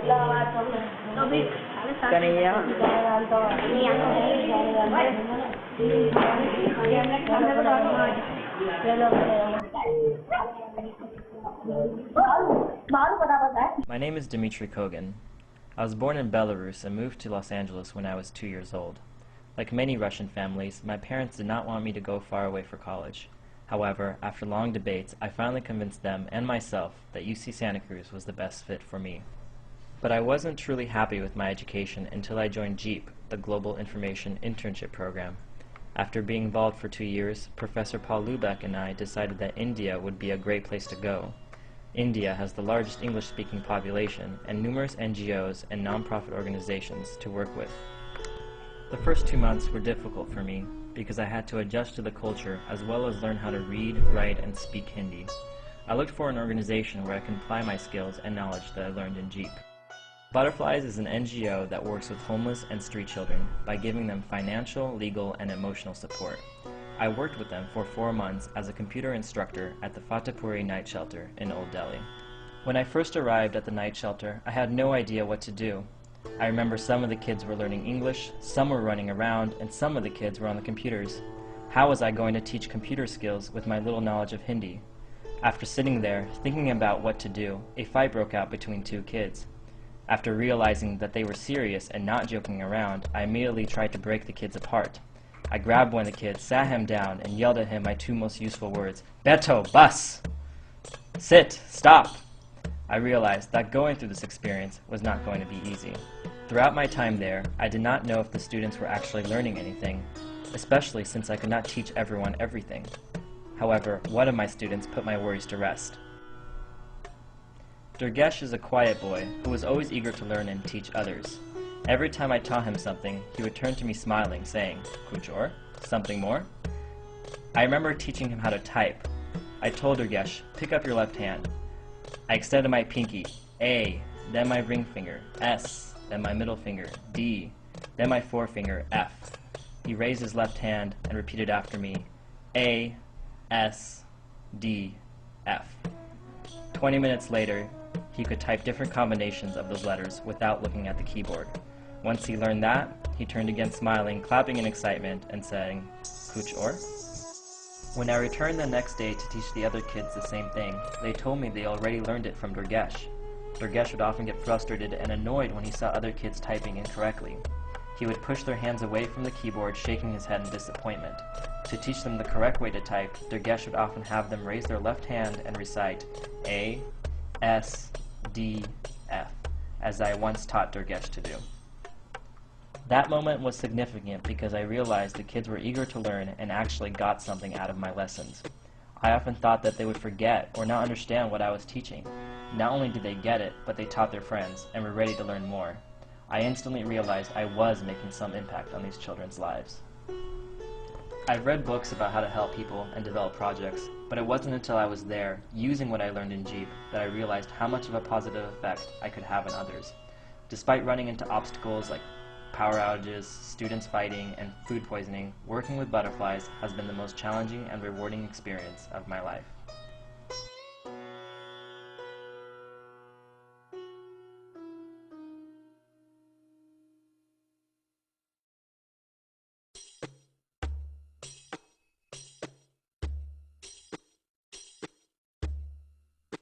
My name is Dmitry Kogan. I was born in Belarus and moved to Los Angeles when I was 2 years old. Like many Russian families, my parents did not want me to go far away for college. However, after long debates, I finally convinced them and myself that UC Santa Cruz was the best fit for me. But I wasn't truly happy with my education until I joined GIIP, the Global Information Internship Program. After being involved for 2 years, Professor Paul Lubeck and I decided that India would be a great place to go. India has the largest English-speaking population and numerous NGOs and non-profit organizations to work with. The first 2 months were difficult for me because I had to adjust to the culture as well as learn how to read, write, and speak Hindi. I looked for an organization where I can apply my skills and knowledge that I learned in GIIP. Butterflies is an NGO that works with homeless and street children by giving them financial, legal, and emotional support. I worked with them for 4 months as a computer instructor at the Fatehpuri night shelter in Old Delhi. When I first arrived at the night shelter, I had no idea what to do. I remember some of the kids were learning English, some were running around, and some of the kids were on the computers. How was I going to teach computer skills with my little knowledge of Hindi? After sitting there, thinking about what to do, a fight broke out between 2 kids. After realizing that they were serious and not joking around, I immediately tried to break the kids apart. I grabbed one of the kids, sat him down, and yelled at him my 2 most useful words, Beto, bus! Sit, stop! I realized that going through this experience was not going to be easy. Throughout my time there, I did not know if the students were actually learning anything, especially since I could not teach everyone everything. However, one of my students put my worries to rest. Durgesh is a quiet boy who was always eager to learn and teach others. Every time I taught him something, he would turn to me smiling, saying, Kuch aur? Something more? I remember teaching him how to type. I told Durgesh, pick up your left hand. I extended my pinky, A, then my ring finger, S, then my middle finger, D, then my forefinger, F. He raised his left hand and repeated after me, A, S, D, F. 20 minutes later, he could type different combinations of those letters without looking at the keyboard. Once he learned that, he turned again smiling, clapping in excitement, and saying, Kuch aur? When I returned the next day to teach the other kids the same thing, they told me they already learned it from Durgesh. Durgesh would often get frustrated and annoyed when he saw other kids typing incorrectly. He would push their hands away from the keyboard, shaking his head in disappointment. To teach them the correct way to type, Durgesh would often have them raise their left hand and recite A, S, D, F, as I once taught Durgesh to do. That moment was significant because I realized the kids were eager to learn and actually got something out of my lessons. I often thought that they would forget or not understand what I was teaching. Not only did they get it, but they taught their friends and were ready to learn more. I instantly realized I was making some impact on these children's lives. I've read books about how to help people and develop projects, but it wasn't until I was there, using what I learned in GIIP, that I realized how much of a positive effect I could have on others. Despite running into obstacles like power outages, students fighting, and food poisoning, working with butterflies has been the most challenging and rewarding experience of my life.